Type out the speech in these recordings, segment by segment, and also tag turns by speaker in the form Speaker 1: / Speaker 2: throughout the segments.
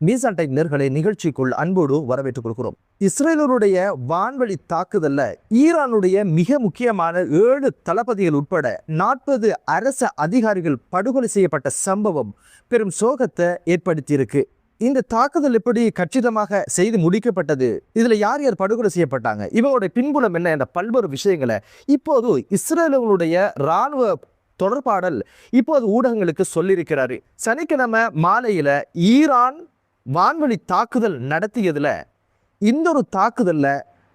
Speaker 1: மீசான் டைம் நேர்களை நிகழ்ச்சிக்குள் அன்போடு வரவேற்றுக் கொள்கிறோம். இஸ்ரேலருடைய வான்வழி தாக்குதல்ல ஈரானுடைய மிக முக்கியமான 7 தளபதிகள் உட்பட 40 அரச அதிகாரிகள் படுகொலை செய்யப்பட்ட சம்பவம் பெரும் சோகத்தை ஏற்படுத்தியிருக்கு. இந்த தாக்குதல் எப்படி கச்சிதமாக செய்து முடிக்கப்பட்டது, இதுல யார் யார் படுகொலை செய்யப்பட்டாங்க, இவங்களுடைய பின்புலம் என்ன என்ற பல்வேறு விஷயங்களை இப்போது இஸ்ரேலர்களுடைய இராணுவ தொடர்பாடல் இப்போது ஊடகங்களுக்கு சொல்லியிருக்கிறாரு. சனிக்கிழமை மாலையில ஈரான் வான்வழி தாக்குதல் நடத்தியதுல இந்த ஒரு தாக்குதல்ல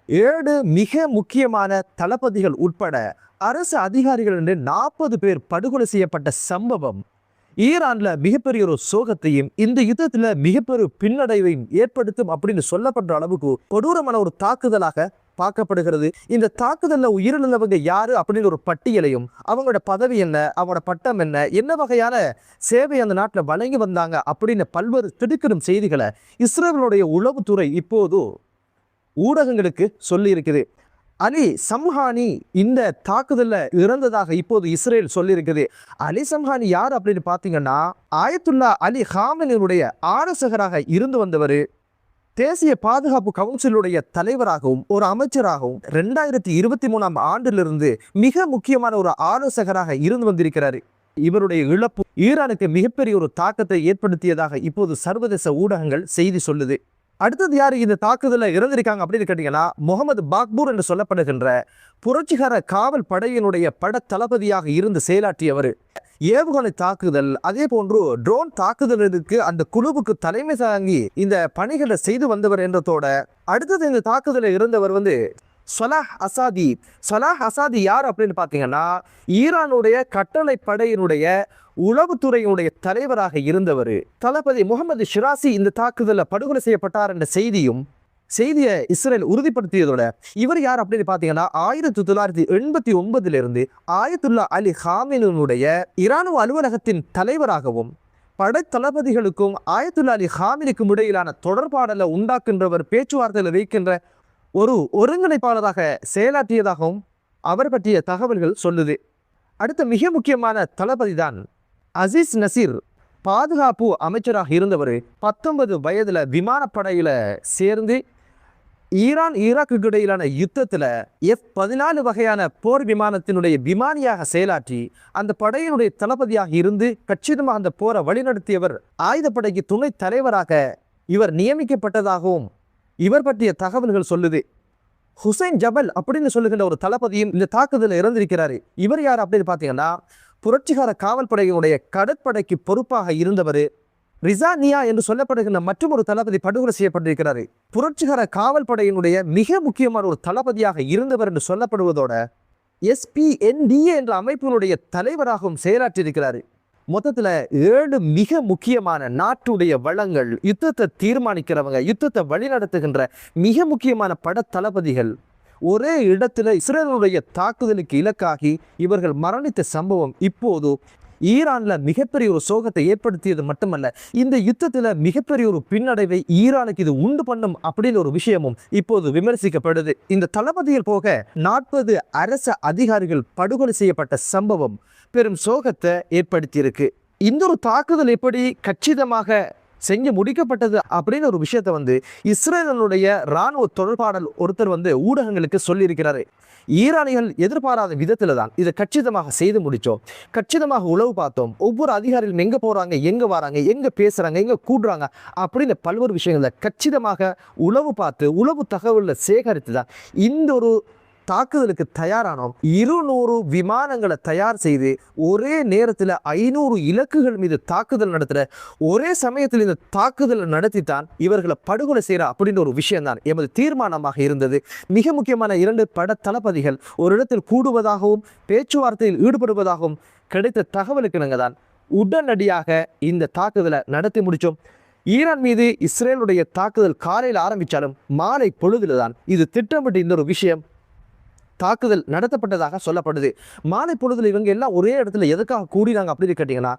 Speaker 1: 7 மிக முக்கியமான தளபதிகள் உட்பட அரசு அதிகாரிகள் என்று 40 பேர் படுகொலை செய்யப்பட்ட சம்பவம் ஈரான்ல மிகப்பெரிய ஒரு சோகத்தையும் இந்த யுத்தத்துல மிகப்பெரிய பின்னடைவையும் ஏற்படுத்தும் அப்படின்னு சொல்லப்படுற அளவுக்கு கொடூரமான ஒரு தாக்குதலாக பார்க்கப்படுகிறது. இந்த தாக்குதல்ல உயிரிழந்தவங்க யாரு அப்படின்னு ஒரு பட்டியலையும், அவங்களோட பதவி என்ன, அவங்களோட பட்டம் என்ன, என்ன வகையான சேவை அந்த நாட்டில் வழங்கி வந்தாங்க அப்படின்னு பல்வேறு திடுக்கிடும் செய்திகளை இஸ்ரேலுடைய உளவுத்துறை இப்போது ஊடகங்களுக்கு சொல்லி இருக்குது. அலி சம்ஹானி இந்த தாக்குதல்ல இறந்ததாக இப்போது இஸ்ரேல் சொல்லியிருக்குது. அலி சம்ஹானி யார் அப்படின்னு பார்த்தீங்கன்னா, ஆயத்துல்லா அலி ஹாமெனியுடைய ஆலோசகராக இருந்து வந்தவர், தேசிய பாதுகாப்பு கவுன்சிலுடைய தலைவராகவும் ஒரு அமைச்சராகவும் 2023ஆம் ஆண்டிலிருந்து மிக முக்கியமான ஒரு ஆலோசகராக இருந்து வந்திருக்கிறார். இவருடைய இழப்பு ஈரானுக்கு மிகப்பெரிய ஒரு தாக்கத்தை ஏற்படுத்தியதாக இப்போது சர்வதேச ஊடகங்கள் செய்தி சொல்லுது. அடுத்தது யார் இந்த தாக்குதலில் இறந்திருக்காங்க அப்படின்னு கேட்டீங்கன்னா, முகமது பாக்பூர் என்று சொல்லப்படுகின்ற புரட்சிகர காவல் படையினுடைய பட தளபதியாக இருந்து செயலாற்றியவர். ஏவுகணை தாக்குதல், அதே போன்று ட்ரோன் தாக்குதலுக்கு அந்த குழுவுக்கு தலைமை தாங்கி இந்த பணிகளை செய்து வந்தவர் என்றதோட அடுத்தது இந்த தாக்குதலில் இருந்தவர் சலாஹ் அசாதி. சலாஹ் அசாதி யார் அப்படின்னு பார்த்தீங்கன்னா, ஈரானுடைய கட்டளை படையினுடைய உளவுத்துறையினுடைய தலைவராக இருந்தவர். தளபதி முகமது ஷிராசி இந்த தாக்குதலில் படுகொலை செய்யப்பட்டார் என்ற செய்தியை இஸ்ரேல் உறுதிப்படுத்தியதோட இவர் யார் அப்படின்னு பார்த்தீங்கன்னா, 1989 ஆயத்துல்லா அலி ஹாமெனியுடைய இராணுவ அலுவலகத்தின் தலைவராகவும் படை தளபதிகளுக்கும் ஆயத்துல்லா அலி ஹாமெனிக்கும் இடையிலான தொடர்பாடலை உண்டாக்குகின்றவர், பேச்சுவார்த்தையில் வைக்கின்ற ஒரு ஒருங்கிணைப்பாளராக செயலாற்றியதாகவும் அவர் பற்றிய தகவல்கள் சொல்லுது. அடுத்த மிக முக்கியமான தளபதி தான் அசீஸ் நசீர். பாதுகாப்பு அமைச்சராக இருந்தவர் 19 வயதுல விமானப்படையில சேர்ந்து ஈரான் ஈராக்கு இடையிலான யுத்தத்தில் F-14 வகையான போர் விமானத்தினுடைய விமானியாக செயலாற்றி அந்த படையினுடைய தளபதியாக இருந்து கச்சிதமாக அந்த போரை வழிநடத்தியவர். ஆயுதப்படைக்கு துணை தலைவராக இவர் நியமிக்கப்பட்டதாகவும் இவர் பற்றிய தகவல்கள் சொல்லுது. ஹுசைன் ஜபல் அப்படின்னு சொல்லுகின்ற ஒரு தளபதியும் இந்த தாக்குதலில் இறந்திருக்கிறாரு. இவர் யார் அப்படின்னு பார்த்தீங்கன்னா, புரட்சிகர காவல் படையினுடைய கடற்படைக்கு பொறுப்பாக இருந்தவர். ரிசானியா என்று சொல்லப்படுகின்ற மற்றும் ஒரு தளபதி படுகொலை செய்யப்பட்டிருக்கிறாரு. புரட்சிகர காவல் படையினுடைய மிக முக்கியமான ஒரு தளபதியாக இருந்தவர் என்று சொல்லப்படுவதோட SPNDA என்ற அமைப்பினுடைய தலைவராகவும் செயலாற்றியிருக்கிறாரு. மொத்தத்தில் 7 மிக முக்கியமான நாட்டுடைய வளங்கள், யுத்தத்தை தீர்மானிக்கிறவங்க, யுத்தத்தை வழிநடத்துகின்ற மிக முக்கியமான பட தளபதிகள் ஒரே இடத்துல இஸ்ரேலுடைய தாக்குதலுக்கு இலக்காகி இவர்கள் மரணித்த சம்பவம் இப்போது ஈரான்ல மிகப்பெரிய ஒரு சோகத்தை ஏற்படுத்தியது மட்டுமல்ல, இந்த யுத்தத்துல மிகப்பெரிய ஒரு பின்னடைவை ஈரானுக்கு இது உண்டு பண்ணும் அப்படின்னு ஒரு விஷயமும் இப்போது விமர்சிக்கப்படுது. இந்த தளபதிகள் போக 40 அரச அதிகாரிகள் படுகொலை செய்யப்பட்ட சம்பவம் பெரும் சோகத்தை ஏற்படுத்தியிருக்கு. இந்த ஒரு தாக்குதல் எப்படி கச்சிதமாக செஞ்சு முடிக்கப்பட்டது அப்படின்னு ஒரு விஷயத்தை இஸ்ரேலுடைய இராணுவ தொடர்பாடல் ஒருத்தர் ஊடகங்களுக்கு சொல்லியிருக்கிறாரு. ஈரானிகள் எதிர்பாராத விதத்துல தான் இதை கச்சிதமாக செய்து முடிச்சோம், கச்சிதமாக உளவு பார்த்தோம், ஒவ்வொரு அதிகாரிகளும் எங்க போறாங்க, எங்க வராங்க, எங்க பேசுறாங்க, எங்க கூடுறாங்க அப்படின்னு பல்வேறு விஷயங்களை கச்சிதமாக உளவு பார்த்து உளவு தகவலை சேகரித்து தான் இந்த ஒரு தாக்குதலுக்கு தயாரானோம். 200 விமானங்களை தயார் செய்து ஒரே நேரத்தில் 500 இலக்குகள் மீது தாக்குதல் நடத்துகிற ஒரே சமயத்தில் இந்த தாக்குதலை நடத்தித்தான் இவர்களை படுகொலை செய்கிற அப்படின்ற ஒரு விஷயம்தான் எமது தீர்மானமாக இருந்தது. மிக முக்கியமான 2 பட தளபதிகள் ஒரு இடத்தில் கூடுவதாகவும் பேச்சுவார்த்தையில் ஈடுபடுவதாகவும் கிடைத்த தகவலுக்கு நாங்கள் தான் உடனடியாக இந்த தாக்குதலை நடத்தி முடித்தோம். ஈரான் மீது இஸ்ரேலுடைய தாக்குதல் காலையில் ஆரம்பித்தாலும் மாலை பொழுதுல தான் இது திட்டமிட்டு இந்த ஒரு விஷயம் தாக்குதல் நடத்தப்பட்டதாக சொல்லப்படுது. மாலை பொழுதுல இவங்க எல்லாம் ஒரே இடத்துல எதுக்காக கூடினாங்க அப்படின்னு கேட்டிங்கன்னா,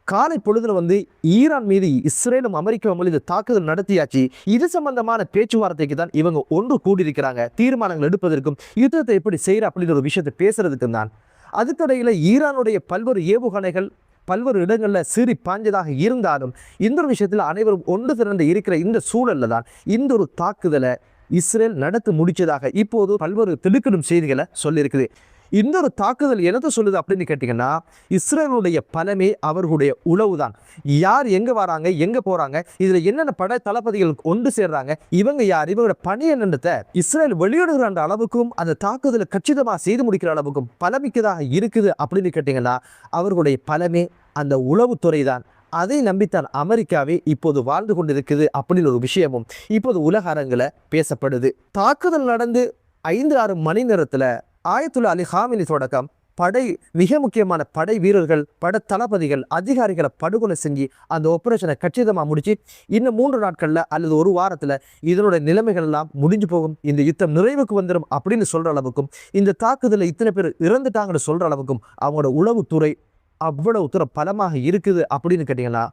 Speaker 1: காலை பொழுதுல ஈரான் மீது இஸ்ரேலும் அமெரிக்காவும் இந்த தாக்குதல் நடத்தியாச்சு, இது சம்பந்தமான பேச்சுவார்த்தைக்கு தான் இவங்க ஒன்று கூடியிருக்கிறாங்க, தீர்மானங்கள் எடுப்பதற்கும் யுத்தத்தை எப்படி செய்கிற அப்படின்ற ஒரு விஷயத்தை பேசுறதுக்கும் தான். அதுக்கடையில் ஈரானுடைய பல்வேறு ஏவுகணைகள் பல்வேறு இடங்களில் சீறி பாஞ்சதாக இருந்தாலும் இந்த ஒரு விஷயத்தில் அனைவரும் ஒன்று திரண்டு இருக்கிற இந்த சூழலில் தான் இந்த ஒரு தாக்குதலை இஸ்ரேல் நடத்தி முடிச்சதாக இப்போது பல்வேறு திடுக்கிடும் செய்திகளை சொல்லியிருக்குது. இந்த ஒரு தாக்குதல் என்னத்தை சொல்லுது அப்படின்னு கேட்டிங்கன்னா, இஸ்ரேலுடைய பலமே அவர்களுடைய உளவு தான். யார் எங்கே வராங்க, எங்கே போகிறாங்க, இதில் என்னென்ன படை தளபதிகள் ஒன்று சேர்றாங்க, இவங்க யார், இவங்களோட பணி என்னன்றதை இஸ்ரேல் வெளியிடுகிற அந்த அளவுக்கும் அந்த தாக்குதலை கச்சிதமாக செய்து முடிக்கிற அளவுக்கும் பலமிக்கதாக இருக்குது அப்படின்னு கேட்டிங்கன்னா, அவர்களுடைய பலமே அந்த உளவுத்துறை தான். அதை நம்பித்தான் அமெரிக்காவே இப்போது வாழ்ந்து கொண்டிருக்குது அப்படின்னு ஒரு விஷயமும் இப்போது உலக அரங்கில் பேசப்படுது. தாக்குதல் நடந்து 5-6 மணி நேரத்தில் ஆயத்துல்லா அலி ஹாமினி தொடக்கம் படை மிக முக்கியமான படை வீரர்கள், படை தளபதிகள், அதிகாரிகளை படுகொலை செஞ்சு அந்த ஆபரேஷனை கச்சிதமாக முடிச்சு இன்னும் 3 நாட்களில் அல்லது ஒரு வாரத்தில் இதனுடைய நிலைமைகள் எல்லாம் முடிஞ்சு போகும், இந்த யுத்தம் நிறைவுக்கு வந்துடும் அப்படின்னு சொல்கிற அளவுக்கும், இந்த தாக்குதலில் இத்தனை பேர் இறந்துட்டாங்கன்னு சொல்கிற அளவுக்கும் அவங்களோட உளவுத்துறை அவ்வளவு தூரம் பலமாக இருக்குது அப்படின்னு கேட்டிங்கன்னா,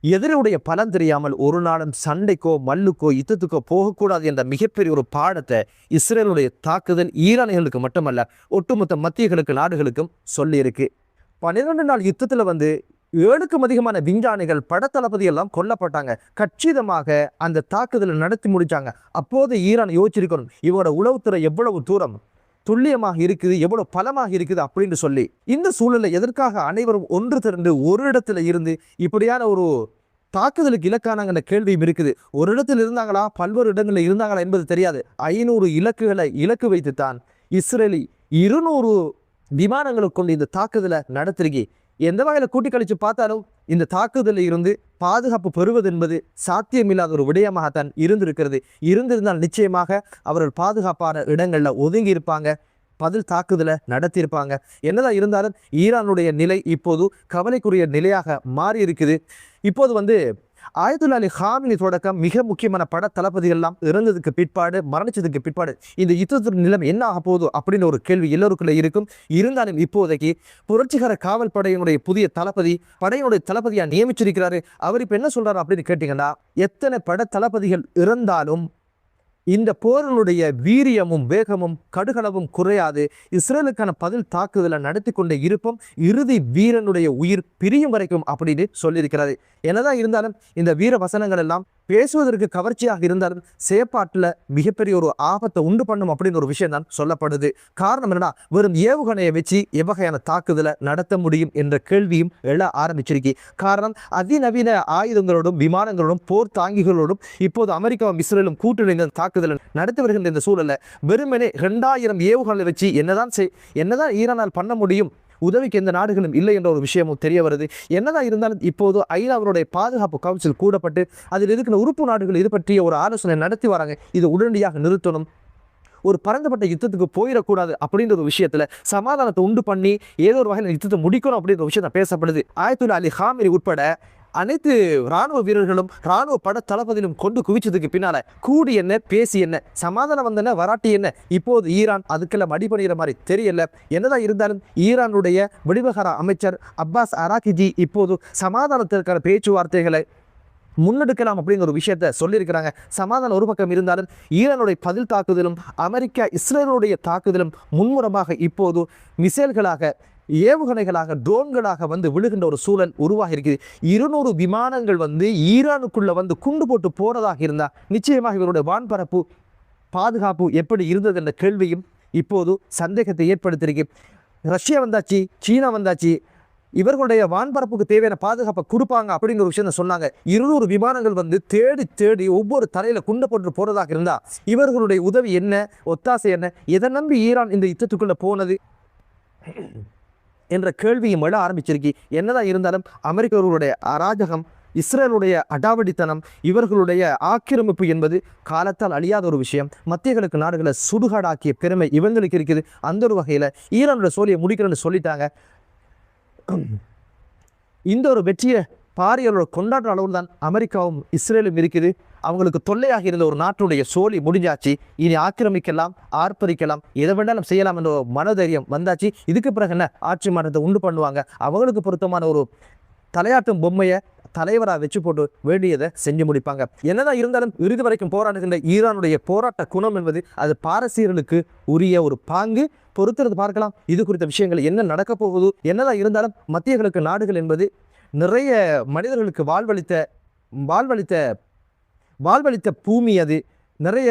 Speaker 1: எதிரியுடைய பலம் தெரியாமல் ஒரு நாளும் சண்டைக்கோ மல்லுக்கோ யுத்தத்துக்கோ போகக்கூடாது என்ற மிகப்பெரிய ஒரு பாடத்தை இஸ்ரேலுடைய தாக்குதல் ஈரானியர்களுக்கு மட்டுமல்ல ஒட்டுமொத்த மத்திய நாடுகளுக்கும் சொல்லியிருக்கு. 12 நாள் யுத்தத்தில் 7க்கும் அதிகமான விஞ்ஞானிகள், படத்தளபதி எல்லாம் கொல்லப்பட்டாங்க. கச்சிதமாக அந்த தாக்குதலை நடத்தி முடிச்சாங்க. அப்போது ஈரான் யோசிச்சிருக்கணும், இவரோட உளவுத்துறை எவ்வளவு தூரம் துல்லியமாக இருக்குது, எவ்வளவு பலமாக இருக்குது அப்படின்னு சொல்லி. இந்த சூழலில் எதற்காக அனைவரும் ஒன்று திரண்டு ஒரு இடத்துல இருந்து இப்படியான ஒரு தாக்குதலுக்கு இலக்கானாங்கன்ற கேள்வியும் இருக்குது. ஒரு இடத்துல இருந்தாங்களா, பல்வேறு இடங்களில் இருந்தாங்களா என்பது தெரியாது. 500 இலக்குகளை இலக்கு வைத்துத்தான் இஸ்ரேலி 200 விமானங்களை கொண்டு இந்த தாக்குதலை நடத்திருக்கி. எந்த வகையில் கூட்டி கழிச்சு பார்த்தாலும் இந்த தாக்குதலில் இருந்து பாதுகாப்பு பெறுவது என்பது சாத்தியமில்லாத ஒரு விடயமாகத்தான் இருந்திருந்தால் நிச்சயமாக அவர்கள் பாதுகாப்பான இடங்களில் ஒதுங்கி இருப்பாங்க, பதில் தாக்குதலை நடத்தியிருப்பாங்க. என்னதான் இருந்தாலும் ஈரானுடைய நிலை இப்போது கவலைக்குரிய நிலையாக மாறி இருக்குது. இப்போது ஆயத்துல்லா அலி ஹாமினி தொடக்கம் மிக முக்கியமான பட தளபதிகள்லாம் இறந்ததுக்கு பிற்பாடு, மரணிச்சதுக்கு பிற்பாடு இந்த யுத்தத்தின் நிலைமை என்ன ஆக போகுது அப்படின்னு ஒரு கேள்வி எல்லோருக்குள்ள இருக்கும். இருந்தாலும் இப்போதைக்கு புரட்சிகர காவல் படையினுடைய புதிய தளபதி படையினுடைய தளபதியா நியமிச்சிருக்கிறாரு. அவர் இப்ப என்ன சொல்றாரு அப்படின்னு கேட்டீங்கன்னா, எத்தனை பட தளபதிகள் இறந்தாலும் இந்த போரினுடைய வீரியமும் வேகமும் கடுகளவும் குறையாது. இஸ்ரேலுக்கான பதில் தாக்குதலை நடத்தி கொண்டே இருப்போம், இறுதி வீரனுடைய உயிர் பிரியும் வரைக்கும் அப்படின்னு சொல்லியிருக்கிறாரு. என்னதான் இருந்தாலும் இந்த வீர வசனங்கள் எல்லாம் பேசுவதற்கு கவர்ச்சியாக இருந்தாலும் செயற்பாட்டில் மிகப்பெரிய ஒரு ஆபத்தை உண்டு பண்ணும் அப்படின்னு ஒரு விஷயம் தான் சொல்லப்படுது. காரணம் என்னன்னா, வெறும் ஏவுகணையை வச்சு எவ்வகையான தாக்குதலை நடத்த முடியும் என்ற கேள்வியும் எழ ஆரம்பிச்சிருக்கு. காரணம், அதிநவீன ஆயுதங்களோடும் விமானங்களோடும் போர் தாங்கிகளோடும் இப்போது அமெரிக்காவும் இஸ்ரேலும் கூட்டணிந்த தாக்குதலை நடத்தி வருகின்ற இந்த சூழல்ல வெறுமனே 2000 ஏவுகணை வச்சு என்னதான் ஈரானால் பண்ண முடியும், உதவிக்கு எந்த நாடுகளும் இல்லை என்ற ஒரு விஷயமும் தெரிய வருது. என்னதான் இருந்தாலும் இப்போது ஐநாவுடைய பாதுகாப்பு கவுன்சில் கூடப்பட்டு அதில் இருக்கிற உறுப்பு நாடுகள் இது பற்றிய ஒரு ஆலோசனை நடத்தி வராங்க. இது உடனடியாக நிறுத்தணும், ஒரு பரந்தப்பட்ட யுத்தத்துக்கு போயிடக்கூடாது அப்படின்ற ஒரு விஷயத்துல சமாதானத்தை உண்டு பண்ணி ஏதோ ஒரு வகையில் யுத்தத்தை முடிக்கணும் அப்படின்ற ஒரு விஷயம் பேசப்படுது. ஆயத்துல்லா அலி ஹாமினி உட்பட அனைத்து இராணுவ வீரர்களும் இராணுவ பட தளபதியிலும் கொண்டு குவிச்சதுக்கு பின்னால கூடி என்ன பேசி என்ன சமாதானம் வந்தன வராட்டி என்ன, இப்போது ஈரான் அதுக்கெல்லாம் அடிபணிகிற மாதிரி தெரியல. என்னதான் இருந்தாலும் ஈரானுடைய வெளிவகார அமைச்சர் அப்பாஸ் அராகிஜி இப்போது சமாதானத்திற்கான பேச்சுவார்த்தைகளை முன்னெடுக்கலாம் அப்படிங்கிற ஒரு விஷயத்த சொல்லியிருக்கிறாங்க. சமாதானம் ஒரு பக்கம் இருந்தாலும் ஈரானுடைய பதில் தாக்குதலும் அமெரிக்கா இஸ்ரேலுடைய தாக்குதலும் மும்முரமாக இப்போது மிசைல்களாக, ஏவுகணைகளாக, ட்ரோன்களாக விழுகின்ற ஒரு சூழல் உருவாகி இருக்குது. 200 விமானங்கள் ஈரானுக்குள்ள குண்டு போட்டு போறதாக இருந்தால் நிச்சயமாக இவருடைய வான்பரப்பு பாதுகாப்பு எப்படி இருந்தது என்ற கேள்வியும் இப்போது சந்தேகத்தை ஏற்படுத்தியிருக்கு. ரஷ்யா வந்தாச்சு, சீனா வந்தாச்சு, இவர்களுடைய வான்பரப்புக்கு தேவையான பாதுகாப்பை கொடுப்பாங்க அப்படிங்கிற ஒரு விஷயம் சொன்னாங்க. 200 விமானங்கள் தேடி தேடி ஒவ்வொரு தலையில குண்டை போட்டு போறதாக இருந்தா இவர்களுடைய உதவி என்ன, ஒத்தாசை என்ன, எதை நம்பி ஈரான் இந்த யுத்தத்துக்குள்ள போனது என்ற கேள்வியும் எழ ஆரம்பிச்சிருக்கு. என்னதான் இருந்தாலும் அமெரிக்கர்களுடைய அராஜகம், இஸ்ரேலுடைய அடாவடித்தனம், இவர்களுடைய ஆக்கிரமிப்பு என்பது காலத்தால் அழியாத ஒரு விஷயம். மத்திய நாடுகளை சுடுகாடாக்கிய பெருமை இவங்களுக்கு இருக்குது. அந்த ஒரு வகையில் ஈரானுடைய சோழியை முடிக்கிறேன்னு சொல்லிட்டாங்க. இந்த ஒரு வெற்றியை பாரியலோட கொண்டாடுற அளவு தான் அமெரிக்காவும் இஸ்ரேலும் இருக்குது. அவங்களுக்கு தொல்லையாக இருந்த ஒரு நாட்டுடைய சோழி முடிஞ்சாச்சு. இனி ஆக்கிரமிக்கலாம், ஆர்ப்பரிக்கலாம், எதை வேண்டாலும் செய்யலாம் என்ற ஒரு மனதைரியம் வந்தாச்சு. இதுக்கு பிறகு என்ன, ஆட்சி மாற்றத்தை உண்டு பண்ணுவாங்க. அவங்களுக்கு பொருத்தமான ஒரு தலையாட்டும் பொம்மையை தலைவராக வச்சு போட்டு வேண்டியதை செஞ்சு முடிப்பாங்க. என்னதான் இருந்தாலும் இறுதி வரைக்கும் போராடுகின்ற ஈரானுடைய போராட்ட குணம் என்பது அது பாரசீகர்களுக்கு உரிய ஒரு பாங்கு. பொறுத்திருந்து பார்க்கலாம் இது குறித்த விஷயங்கள் என்ன நடக்க போகுது. என்னதான் இருந்தாலும் மத்திய கிழக்கு நாடுகள் என்பது நிறைய மனிதர்களுக்கு வாழ்வளித்த பூமி. அது நிறைய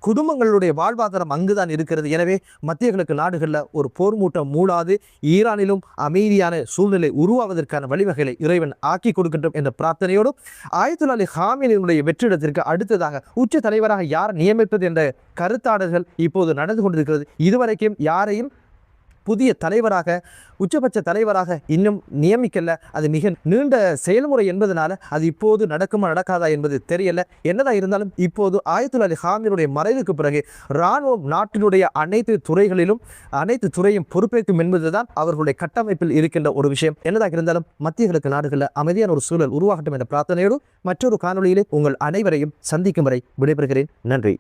Speaker 1: குடும்பங்களுடைய வாழ்வாதாரம் அங்குதான் இருக்கிறது. எனவே மத்திய கிழக்கு நாடுகளில் ஒரு போர் மூட்டம் மூடாது, ஈரானிலும் அமைதியான சூழ்நிலை உருவாவதற்கான வழிவகைகளை இறைவன் ஆக்கி கொடுக்கட்டும் என்ற பிரார்த்தனையோடும் ஆயத்துல்லா அலி காமினியினுடைய வெற்றிடத்திற்கு அடுத்ததாக உச்ச தலைவராக யார் நியமிப்பது என்ற கருத்தாடல்கள் இப்போது நடந்து கொண்டிருக்கிறது. இதுவரைக்கும் யாரையும் புதிய தலைவராக உச்சபட்ச தலைவராக இன்னும் நியமிக்கல. அது மிக நீண்ட செயல்முறை என்பதனால அது இப்போது நடக்குமா நடக்காதா என்பது தெரியல. என்னதான் இருந்தாலும் இப்போது ஆயத்துல்லா அலி காமினுடைய மறைவுக்கு பிறகு இராணுவம் நாட்டினுடைய அனைத்து துறையும் பொறுப்பேற்கும் என்பதுதான் அவர்களுடைய கட்டமைப்பில் இருக்கின்ற ஒரு விஷயம். என்னதாக இருந்தாலும் மத்திய கிழக்கு நாடுகளில் அமைதியான ஒரு சூழல் உருவாகட்டும் என்ற பிரார்த்தனையோடு மற்றொரு காணொலியிலே உங்கள் அனைவரையும் சந்திக்கும் வரை விடைபெறுகிறேன். நன்றி.